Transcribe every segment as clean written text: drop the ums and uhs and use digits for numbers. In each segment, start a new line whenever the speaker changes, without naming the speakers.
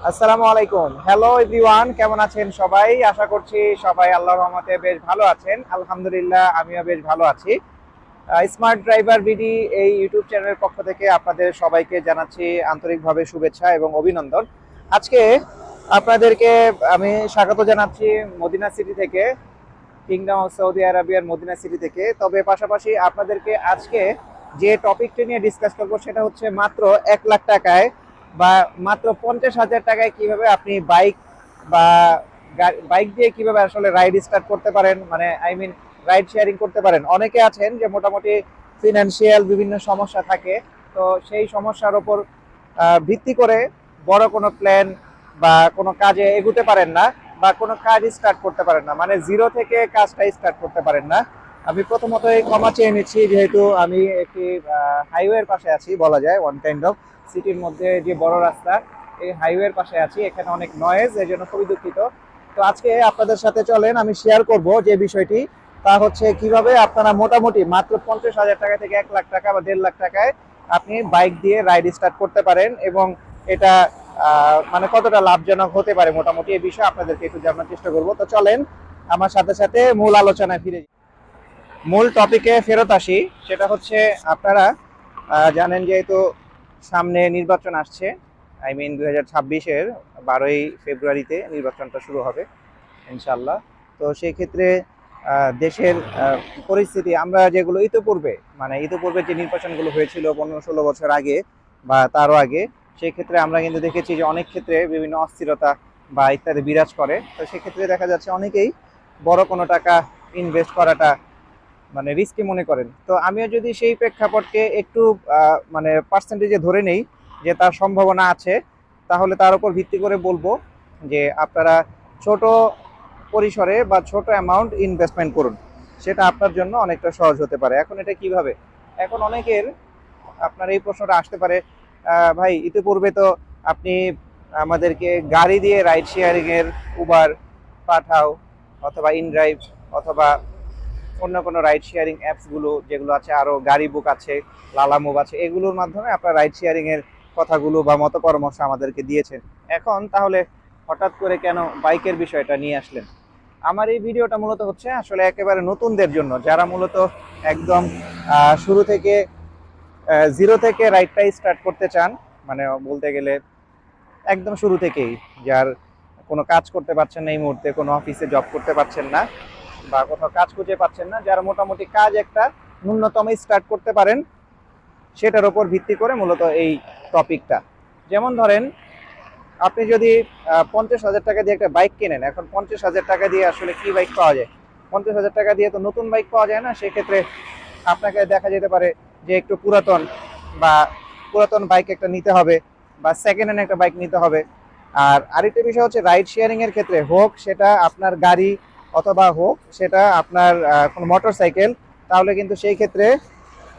আসসালামু আলাইকুম। Hello everyone, কেমন আছেন সবাই? আশা করছি সবাই আল্লাহর রহমতে বেশ ভালো আছেন। আলহামদুলিল্লাহ আমিও বেশ ভালো আছি। স্মার্ট ড্রাইভার বিডি এই ইউটিউব চ্যানেলের পক্ষ থেকে আপনাদের সবাইকে জানাচ্ছি আন্তরিকভাবে শুভেচ্ছা এবং অভিনন্দন। আজকে আপনাদেরকে আমি স্বাগত জানাচ্ছি মদিনা সিটি থেকে, কিংডম অফ সৌদি আরবিয়ার মদিনা সিটি থেকে। তবে পাশাপাশি আপনাদেরকে আজকে যে টপিকটি নিয়ে ডিসকাস করব সেটা হচ্ছে মাত্র 1 লাখ টাকায় বা মাত্র 50,000 টাকায় কিভাবে আপনি বাইক বা বাইক দিয়ে কিভাবে আসলে রাইড স্টার্ট করতে পারেন, মানে আই মিন রাইড শেয়ারিং করতে পারেন। অনেকে আছেন যে মোটামুটি ফিনান্সিয়াল বিভিন্ন সমস্যা থাকে, তো সেই সমস্যার ওপর ভিত্তি করে বড় কোনো প্ল্যান বা কোনো কাজে এগুতে পারেন না বা কোনো কাজ স্টার্ট করতে পারেন না, মানে জিরো থেকে কাজটা স্টার্ট করতে পারেন না। আমি প্রথমত এই ক্ষমা চেয়ে নিচ্ছি, যেহেতু আমি একটি হাইওয়ের পাশে আছি, বলা যায় ওয়ান কাইন্ড অফ সিটির মধ্যে যে বড় রাস্তা, এই হাইওয়ের পাশে আছি, এখানে অনেক নয়েজ, এই জন্য খুবই দুঃখিত। তো আজকে আপনাদের সাথে চলেন আমি শেয়ার করব যে বিষয়টি, তা হচ্ছে কিভাবে আপনারা মোটামুটি মাত্র 50,000 টাকা থেকে 1 লাখ টাকা বা 1.5 লাখ টাকায় আপনি বাইক দিয়ে রাইড স্টার্ট করতে পারেন, এবং এটা মানে কতটা লাভজনক হতে পারে মোটামুটি এই বিষয়ে আপনাদেরকে একটু জানার চেষ্টা করব। তো চলেন আমার সাথে সাথে মূল আলোচনায় ফিরে যাই। মূল টপিকে ফেরত আসি। সেটা হচ্ছে আপনারা জানেন যেহেতু সামনে নির্বাচন আসছে, আই মিন 2026-এর 12ই ফেব্রুয়ারিতে নির্বাচনটা শুরু হবে ইনশাল্লাহ। তো সেই ক্ষেত্রে দেশের পরিস্থিতি আমরা যেগুলো ইতিপূর্বে, মানে ইতিপূর্বে যে নির্বাচনগুলো হয়েছিল 15-16 বছর আগে বা তারও আগে, সেই ক্ষেত্রে আমরা কিন্তু দেখেছি যে অনেক ক্ষেত্রে বিভিন্ন অস্থিরতা বা ইত্যাদি বিরাজ করে। তো সেক্ষেত্রে দেখা যাচ্ছে অনেকেই বড় কোনো টাকা ইনভেস্ট করাটা মানে রিস্কি মনে করেন। তো আমিও যদি সেই প্রেক্ষাপটকে একটু মানে পার্সেন্টেজে ধরে নেই যে তার সম্ভাবনা আছে, তাহলে তার উপর ভিত্তি করে বলবো যে আপনারা ছোট পরিসরে বা ছোট অ্যামাউন্ট ইনভেস্টমেন্ট করুন, সেটা আপনার জন্য অনেকটা সহজ হতে পারে। এখন এটা কিভাবে, এখন অনেকের আপনার এই প্রশ্নটা আসতে পারে, ভাই ইতিপূর্বে তো আপনি আমাদেরকে গাড়ি দিয়ে রাইড শেয়ারিং এর উবার, পাঠাও অথবা ইনড্রাইভ অথবা অন্য কোনো রাইড শেয়ারিং অ্যাপসগুলো যেগুলো আছে, আরও গাড়ি বুক আছে, লালা মুভ আছে, এগুলোর মাধ্যমে আপনার রাইড শেয়ারিং এর কথাগুলো বা মত পরামর্শ আমাদেরকে দিয়েছেন। এখন তাহলে হঠাৎ করে কেন বাইকের বিষয়টা নিয়ে আসলেন? আমার এই ভিডিওটা মূলত হচ্ছে আসলে একেবারে নতুনদের জন্য, যারা মূলত একদম শুরু থেকে জিরো থেকে রাইডটা স্টার্ট করতে চান, মানে বলতে গেলে একদম শুরু থেকেই, যার কোনো কাজ করতে পারছেন না এই মুহূর্তে, কোনো অফিসে জব করতে পারছেন না বা কোথাও কাজ খুঁজে পাচ্ছেন না, যারা মোটামুটি কাজ একটা ন্যূনতম স্টার্ট করতে পারেন, সেটার উপর ভিত্তি করে মূলত এই টপিকটা। যেমন ধরেন আপনি যদি 50,000 টাকা দিয়ে একটা বাইক কেনেন, এখন 50,000 টাকা দিয়ে আসলে কি বাইক পাওয়া যায়? 50,000 টাকা দিয়ে তো নতুন বাইক পাওয়া যায় না। সেক্ষেত্রে আপনাকে দেখা যেতে পারে যে একটু পুরাতন বা পুরাতন বাইক একটা নিতে হবে বা সেকেন্ড হ্যান্ড একটা বাইক নিতে হবে। আর আরেকটা বিষয় হচ্ছে রাইড শেয়ারিং এর ক্ষেত্রে, হোক সেটা আপনার গাড়ি অথবা হোক সেটা আপনার কোনো মোটর সাইকেল, তাহলে কিন্তু সেই ক্ষেত্রে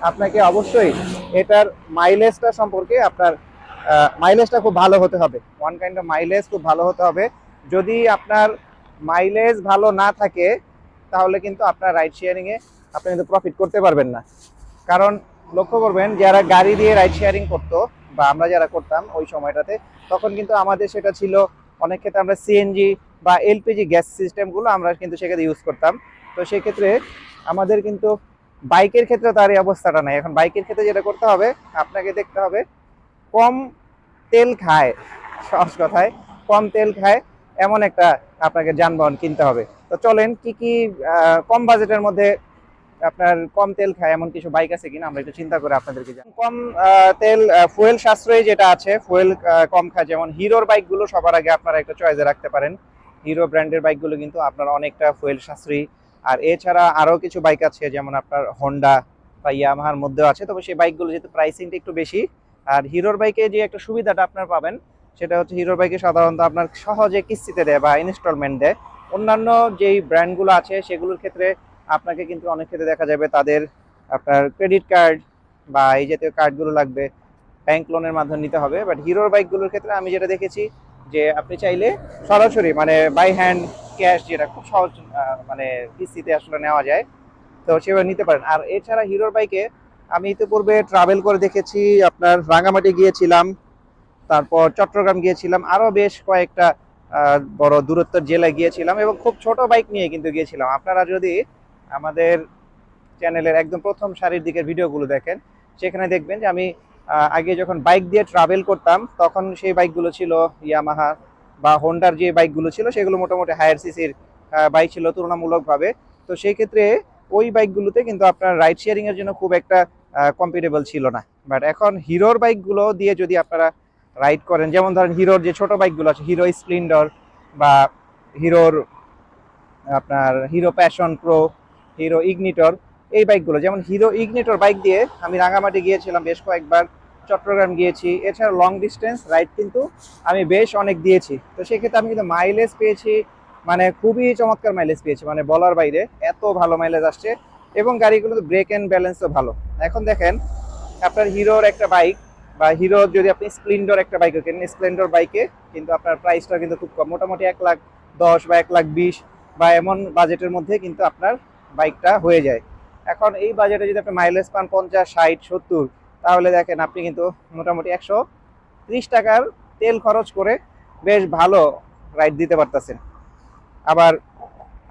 আপনাকে অবশ্যই এটার মাইলেজটা সম্পর্কে আপনার মাইলেজটা খুব ভালো হতে হবে, ওয়ান কাইন্ড অফ মাইলেজ খুব ভালো হতে হবে। যদি আপনার মাইলেজ ভালো না থাকে, তাহলে কিন্তু আপনার রাইড শেয়ারিংয়ে আপনি কিন্তু প্রফিট করতে পারবেন না। কারণ লক্ষ্য করবেন, যারা গাড়ি দিয়ে রাইড শেয়ারিং করতো বা আমরা যারা করতাম ওই সময়টাতে, তখন কিন্তু আমাদের সেটা ছিল অনেক ক্ষেত্রে আমরা সিএনজি বা এলপিজি গ্যাস সিস্টেমগুলো আমরা কিন্তু সেক্ষেত্রে ইউজ করতাম। তো সেক্ষেত্রে আমাদের কিন্তু বাইকের ক্ষেত্রে তার এই অবস্থাটা নাই। এখন বাইকের ক্ষেত্রে যেটা করতে হবে, আপনাকে দেখতে হবে কম তেল খায়, সহজ কথায় কম তেল খায় এমন একটা আপনাকে যানবাহন কিনতে হবে। তো চলেন কি কি কম বাজেটের মধ্যে আপনার কম তেল খায় এমন কিছু বাইক আছে কিনা আমরা একটু চিন্তা করে আপনাদেরকে জানাই। কম তেল ফুয়েল সাশ্রয়ী যেটা আছে, ফুয়েল কম খায়, যেমন হিরোর বাইকগুলো সবার আগে আপনারা একটা চয়েসে রাখতে পারেন। হিরো ব্র্যান্ডের বাইকগুলো কিন্তু আপনার অনেকটা ফুয়েল সাশ্রয়ী। আর এছাড়া আরও কিছু বাইক আছে, যেমন আপনার হন্ডা বা ইয়ামাহার মধ্যেও আছে, তবে সেই বাইকগুলো যেহেতু প্রাইসিংটা একটু বেশি। আর হিরোর বাইকে যে একটা সুবিধাটা আপনার পাবেন, সেটা হচ্ছে হিরোর বাইকে সাধারণত আপনার সহজে কিস্তিতে দেয় বা ইনস্টলমেন্ট দেয়। অন্যান্য যেই ব্র্যান্ডগুলো আছে সেগুলোর ক্ষেত্রে আপনাকে কিন্তু অনেক ক্ষেত্রে দেখা যাবে তাদের আপনার ক্রেডিট কার্ড বা এই জাতীয় কার্ডগুলো লাগবে, ব্যাংক লোনের মাধ্যমে নিতে হবে। বাট হিরোর বাইকগুলোর ক্ষেত্রে আমি যেটা দেখেছি যে আপনি চাইলে সরাসরি মানে বাই হ্যান্ড ক্যাশ, যেটা খুব সহজ মানে কিস্তিতে আসলে নেওয়া যায়, তো সেভাবে নিতে পারেন। আর এছাড়া হিরোর বাইকে আমি ইতিপূর্বে ট্রাভেল করে দেখেছি, আপনার রাঙামাটি গিয়েছিলাম, তারপর চট্টগ্রাম গিয়েছিলাম, আরো বেশ কয়েকটা বড় দূরত্বের জেলায় গিয়েছিলাম এবং খুব ছোট বাইক নিয়ে কিন্তু গিয়েছিলাম। আপনারা যদি আমাদের চ্যানেলের একদম প্রথম সারির দিকের ভিডিওগুলো দেখেন, সেখানে দেখবেন যে আমি আগে যখন বাইক দিয়ে ট্রাভেল করতাম তখন সেই বাইকগুলো ছিল ইয়ামাহা বা হোন্ডার যে বাইকগুলো ছিল সেগুলো মোটামুটি হায়ার সিসির বাইক ছিল তুলনামূলকভাবে। তো সেই ক্ষেত্রে ওই বাইকগুলোতে কিন্তু আপনার রাইড শেয়ারিং এর জন্য খুব একটা কম্পিটেবল ছিল না। বাট এখন হিরোর বাইকগুলো দিয়ে যদি আপনারা রাইড করেন, যেমন ধরেন হিরোর যে ছোট বাইকগুলো আছে, হিরো স্প্লেন্ডর বা হিরোর আপনার hero passion pro, hero ignitor, এই বাইকগুলো, যেমন হিরো ইগনিটর বাইক দিয়ে আমি রাঙামাটি গিয়েছিলাম বেশ কয়েকবার, চট্টগ্রাম গিয়েছি, এছাড়া লং ডিস্টেন্স রাইড কিন্তু আমি বেশ অনেক দিয়েছি। তো সেক্ষেত্রে আমি কিন্তু মাইলেজ পেয়েছি, মানে খুবই চমৎকার মাইলেজ পেয়েছি, মানে বলার বাইরে এত ভালো মাইলেজ আসছে। এবং গাড়িগুলোতে ব্রেক অ্যান্ড ব্যালেন্সও ভালো। এখন দেখেন আপনার হিরোর একটা বাইক বা হিরো যদি আপনি স্প্লেন্ডর একটা বাইক কেনেন, স্প্লেন্ডর বাইকে কিন্তু আপনার প্রাইসটা কিন্তু খুব কম, মোটামুটি 1,10,000 বা 1,20,000 বা এমন বাজেটের মধ্যে কিন্তু আপনার বাইকটা হয়ে যায়। এখন এই বাজেটে যদি আপনি মাইলেজ পান 50, 60, 70, তাহলে দেখেন আপনি কিন্তু মোটামুটি 130 টাকার তেল খরচ করে বেশ ভালো রাইড দিতে পারতেছেন। আবার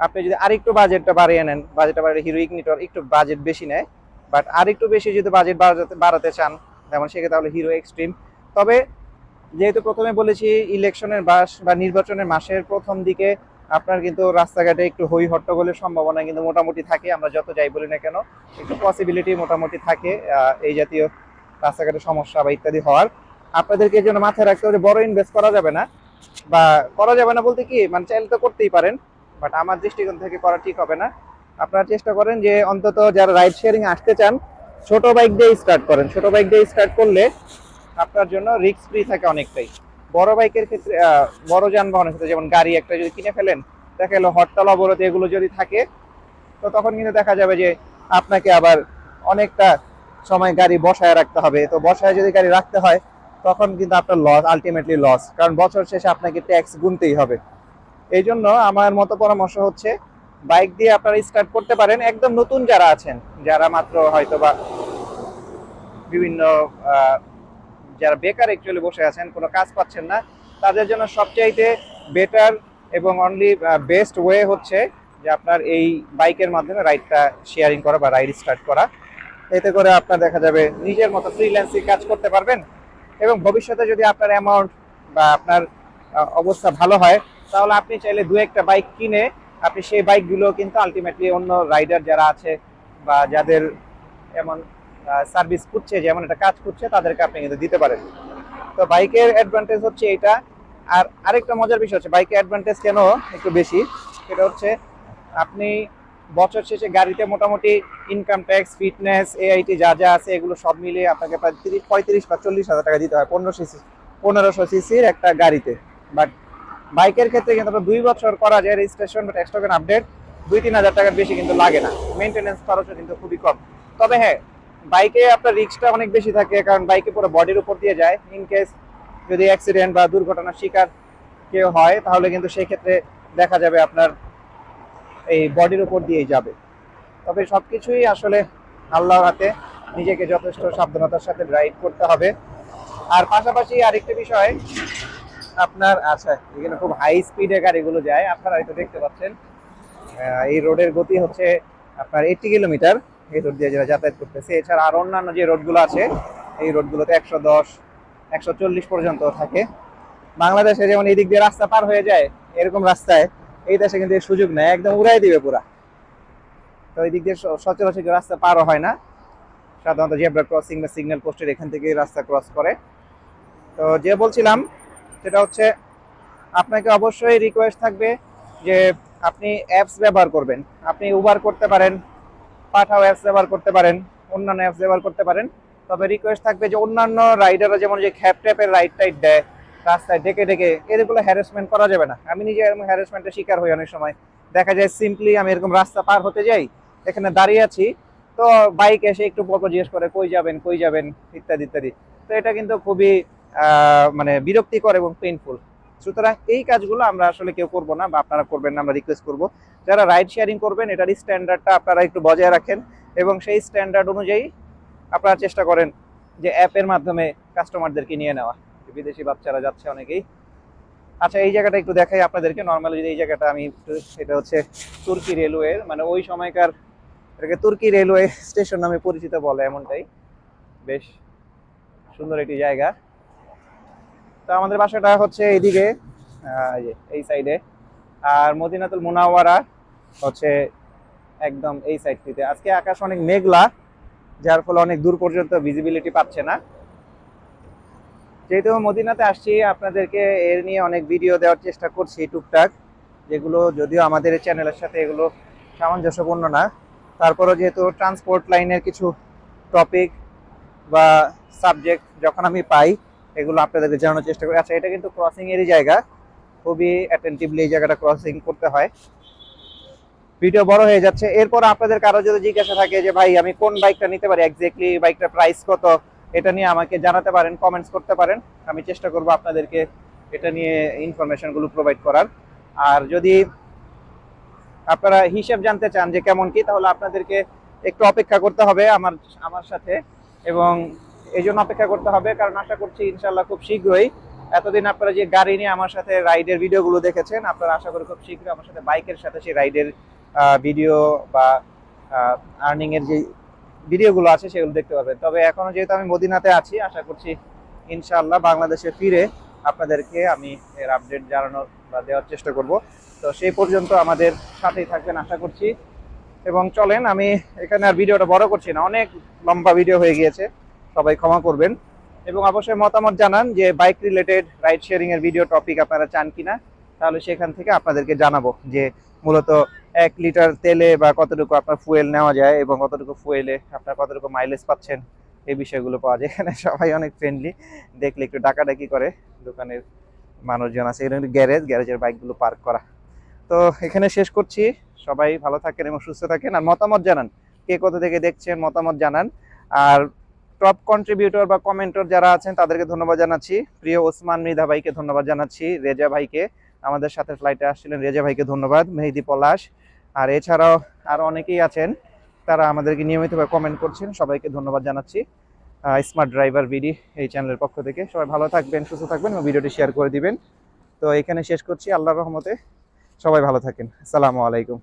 আপনি যদি আরেকটু বাজেটটা বাড়িয়ে নেন, বাজেটটা বাড়িয়ে হিরো ইগনিটর একটু বাজেট বেশি নেয়, বাট আরেকটু বেশি যদি বাজেট বাড়াতে চান, যেমন সেক্ষেত্রে তাহলে হিরো এক্সট্রিম। তবে যেহেতু প্রথমে বলেছি ইলেকশনের মাস বা নির্বাচনের মাসের প্রথম দিকে আপনার কিন্তু রাস্তাঘাটে একটু হই হট্টগোলের সম্ভাবনা কিন্তু মোটামুটি থাকে, আমরা যত যাই বলি না কেন একটু পসিবিলিটি মোটামুটি থাকে এই জাতীয় রাস্তাঘাটে সমস্যা বা ইত্যাদি হওয়ার। আপনাদেরকে এই জন্য মাথায় রাখতে হবে বড় ইনভেস্ট করা যাবে না, বা করা যাবে না বলতে কি, মানে চাইলে তো করতেই পারেন, বাট আমার দৃষ্টিকোণ থেকে করা ঠিক হবে না। আপনারা চেষ্টা করেন যে অন্তত যারা রাইড শেয়ারিং আসতে চান ছোট বাইক দিয়ে স্টার্ট করেন। ছোট বাইক দিয়ে স্টার্ট করলে আপনার জন্য রিস্ক ফ্রি থাকে অনেকটাই। বড় বাইকের ক্ষেত্রে বড় যানবাহনের ক্ষেত্রে যেমন গাড়ি একটা যদি কিনে ফেলেন, দেখা গেলো হরতাল অবরোধ এগুলো যদি থাকে, তো তখন কিন্তু দেখা যাবে যে আপনাকে আবার অনেকটা সময় গাড়ি বসায় রাখতে হবে। তো বসায় যদি গাড়ি রাখতে হয় তখন কিন্তু আপনার লস, আলটিমেটলি লস, কারণ বছর শেষে আপনাকে ট্যাক্স গুনতেই হবে। এই জন্য আমার মতো পরামর্শ হচ্ছে বাইক দিয়ে আপনারা স্টার্ট করতে পারেন। একদম নতুন যারা আছেন, যারা মাত্র হয়তো বা বিভিন্ন যারা বেকার অ্যাকচুয়ালি বসে আছেন, কোনো কাজ পাচ্ছেন না, তাদের জন্য সবচাইতে বেটার এবং অনলি বেস্ট ওয়ে হচ্ছে যে আপনার এই বাইকের মাধ্যমে রাইডটা শেয়ারিং করা বা রাইড স্টার্ট করা। এতে করে আপনার দেখা যাবে নিজের মতো ফ্রিল্যান্সিং কাজ করতে পারবেন এবং ভবিষ্যতে যদি আপনার অ্যামাউন্ট বা আপনার অবস্থা ভালো হয়, তাহলে আপনি চাইলে দু একটা বাইক কিনে আপনি সেই বাইকগুলো কিন্তু আলটিমেটলি অন্য রাইডার যারা আছে বা যাদের এমন সার্ভিস খুঁজছে, যেমন একটা কাজ খুঁজছে, তাদেরকে আপনি কিন্তু দিতে পারেন। তো বাইকের অ্যাডভান্টেজ হচ্ছে এটা। আর আরেকটা মজার বিষয় হচ্ছে বাইকের অ্যাডভান্টেজ কেন একটু বেশি, সেটা হচ্ছে আপনি বছর শেষে গাড়িতে মোটামুটি ইনকাম ট্যাক্স, ফিটনেস, এআইটি যা যা আছে এগুলো সব মিলিয়ে আপনাকে প্রায় 35 বা 40 হাজার টাকা দিতে হয় 1500 সিসির একটা গাড়িতে। বাট বাইকের ক্ষেত্রে কিন্তু 2 বছর করা যায় রেজিস্ট্রেশন বা ট্যাক্স টোকেন আপডেট, 2-3 হাজার টাকার বেশি কিন্তু লাগে না, মেনটেনেন্স খরচও কিন্তু খুবই কম। তবে হ্যাঁ, বাইকে আপনার রিস্কটা অনেক বেশি থাকে, কারণ বাইকে পুরো বডির উপর দিয়ে যায়। ইন কেস যদি অ্যাক্সিডেন্ট বা দুর্ঘটনার শিকার কেউ হয়, তাহলে কিন্তু সেই ক্ষেত্রে দেখা যাবে আপনার এই বডির উপর দিয়েই যাবে। তবে সবকিছুই আসলে আল্লাহর হাতে, নিজেকে যথেষ্ট সাবধানতার সাথে রাইড করতে হবে। আর পাশাপাশি আরেকটা বিষয় আপনার, আচ্ছা এখানে খুব হাই স্পিডে গাড়িগুলো যায়, আপনারা হয়তো দেখতে পাচ্ছেন এই রোডের গতি হচ্ছে আপনার 80 কিলোমিটার, এই রোড দিয়ে যারা যাতায়াত করতেছে। এছাড়া আর অন্যান্য যে রোডগুলো আছে এই রোডগুলোতে 110, 140 পর্যন্ত থাকে। বাংলাদেশে যেমন এই দিক দিয়ে রাস্তা পার হয়ে যায়, এরকম রাস্তায় এই দেশে কিন্তু এর সুযোগ নেই, একদম উড়াই দিবে পুরা। তো এই দিক দিয়ে সচরাচর রাস্তা পারও হয় না, সাধারণত জেব্রা ক্রসিং বা সিগন্যাল পোস্টের এখান থেকে রাস্তা ক্রস করে। তো যে বলছিলাম সেটা হচ্ছে আপনাকে অবশ্যই রিকোয়েস্ট থাকবে যে আপনি অ্যাপস ব্যবহার করবেন। আপনি উবার করতে পারেন, পাঠাও অ্যাপস ব্যবহার করতে পারেন, অন্যান্য অ্যাপস ব্যবহার করতে পারেন। তবে রিকোয়েস্ট থাকবে যে অন্যান্য রাইডাররা যেমন যে খ্যাপ ট্যাপের রাইড টাইড দেয় রাস্তায় ডেকে ডেকে, এগুলো হ্যারাসমেন্ট করা যাবে না। আমি নিজে এরকম হ্যারাসমেন্টের শিকার হই অনেক সময়। দেখা যায় সিম্পলি আমি এরকম রাস্তা পার হতে যাই, এখানে দাঁড়িয়ে আছি, তো বাইক এসে একটু পর জিজ্ঞেস করে কই যাবেন কই যাবেন ইত্যাদি ইত্যাদি। তো এটা কিন্তু খুবই মানে বিরক্তিকর এবং পেইনফুল। সুতরাং এই কাজগুলো আমরা আসলে কেউ করবো না বা আপনারা করবেন না, আমরা রিকোয়েস্ট করবো যারা রাইড শেয়ারিং করবেন এটার স্ট্যান্ডার্ডটা আপনারা একটু বজায় রাখেন এবং সেই স্ট্যান্ডার্ড অনুযায়ী আপনারা চেষ্টা করেন যে অ্যাপের মাধ্যমে কাস্টমারদেরকে নিয়ে নেওয়া। বিদেশি বাচ্চারা যাচ্ছে অনেকেই। আচ্ছা, এই জায়গাটা একটু দেখাই আপনাদেরকে। নর্মালি যদি এই জায়গাটা আমি একটু, এটা হচ্ছে তুর্কি রেলওয়ে, মানে ওই সময়কার, এটাকে তুর্কি রেলওয়ে স্টেশন নামে পরিচিত বলে, এমনটাই। বেশ সুন্দর একটি জায়গা। তো আমাদের বাসাটা হচ্ছে এইদিকে, এই সাইডে। আর মদিনাতুল মুনাওয়ারা হচ্ছে একদম এই সাইডটিতে। আজকে আকাশ অনেক মেঘলা, যার ফলে অনেক দূর পর্যন্ত ভিজিবিলিটি পাচ্ছে না। যেহেতু মদিনাতে আসছি, আপনাদেরকে এর নিয়ে অনেক ভিডিও দেওয়ার চেষ্টা করছি টুকটাক, যেগুলো যদিও আমাদের চ্যানেলের সাথে এগুলো সামঞ্জস্যপূর্ণ না, তারপরও যেহেতু ট্রান্সপোর্ট লাইনের কিছু টপিক বা সাবজেক্ট যখন আমি পাই, এগুলো আপনাদেরকে জানানোর চেষ্টা করি। আচ্ছা, এটা কিন্তু ক্রসিং এরই জায়গা, খুবই অ্যাটেন্টিভলি এই জায়গাটা ক্রসিং করতে হয়। ভিডিও বড় হয়ে যাচ্ছে। এরপর আপনাদের কারো যদি জিজ্ঞাসা থাকে যে ভাই আমি কোন বাইকটা নিতে পারি, এক্স্যাক্টলি বাইকটার প্রাইস কত, এটা নিয়ে আমাকে জানাতে পারেন, কমেন্টস করতে পারেন। আমি চেষ্টা করব আপনাদেরকে এটা নিয়ে ইনফরমেশনগুলো প্রোভাইড করার। আর যদি আপনারা হিসাব জানতে চান যে কেমন কি, তাহলে আপনাদেরকে একটু অপেক্ষা করতে হবে আমার সাথে। এবং এই জন্য অপেক্ষা করতে হবে কারণ আশা করছি ইনশাল্লাহ খুব শীঘ্রই, এতদিন আপনারা যে গাড়ি নিয়ে আমার সাথে রাইডের ভিডিওগুলো দেখেছেন, আপনারা আশা করি খুব শীঘ্রই আমার সাথে বাইকের সাথে সেই রাইডের ভিডিও বা আর্নিং এর যে ভিডিওগুলো আছে সেগুলো দেখতে পাবেন। তবে এখনো যেহেতু আমি মদিনাতে আছি, আশা করছি ইনশাআল্লাহ বাংলাদেশে ফিরে আপনাদেরকে আমি এর আপডেট জানানোর বা দেওয়ার চেষ্টা করব। তো সেই পর্যন্ত আমাদের সাথেই থাকবেন আশা করছি। এবং চলেন, আমি এখানে আর ভিডিওটা বড় করছি না, অনেক লম্বা ভিডিও হয়ে গিয়েছে, সবাই ক্ষমা করবেন। এবং অবশ্যই মতামত জানান যে বাইক রিলেটেড রাইড শেয়ারিং এর ভিডিও টপিক আপনারা চান কিনা, তাহলে সেখান থেকে আপনাদেরকে জানাবো যে মূলত 1 লিটার তেলে বা কতটুকু আপনার ফুয়েল নেওয়া যায় এবং কতটুকু ফুয়েলে আপনার কতটুকু মাইলেজ পাচ্ছেন, এই বিষয়গুলো পাওয়া যায়। এখানে সবাই অনেক ফ্রেন্ডলি, দেখলে একটু ডাকাডাকি করে দোকানের মানুষজন আছে। এখানে গ্যারেজের বাইকগুলো পার্ক করা। তো এখানে শেষ করছি। সবাই ভালো থাকেন এবং সুস্থ থাকেন, আর মতামত জানান কে কোথা থেকে দেখছেন, মতামত জানান। আর টপ কন্ট্রিবিউটর বা কমেন্টর যারা আছেন তাদেরকে ধন্যবাদ জানাচ্ছি। প্রিয় ওসমান মৃধা ভাইকে ধন্যবাদ জানাচ্ছি, রেজা ভাইকে, আমাদের সাথে ফ্লাইটে আসছিলেন রেজা ভাইকে ধন্যবাদ, মেহেদি পলাশ, আর এছাড়াও আরো অনেকেই আছেন তারা আমাদেরকে নিয়মিতভাবে কমেন্ট করছেন, সবাইকে ধন্যবাদ জানাচ্ছি। স্মার্ট ড্রাইভার বিডি এই চ্যানেলের পক্ষ থেকে সবাই ভালো থাকবেন, সুস্থ থাকবেন এবং ভিডিওটি শেয়ার করে দিবেন। তো এখানে শেষ করছি, আল্লাহর রহমতে সবাই ভালো থাকেন। আসসালামু আলাইকুম।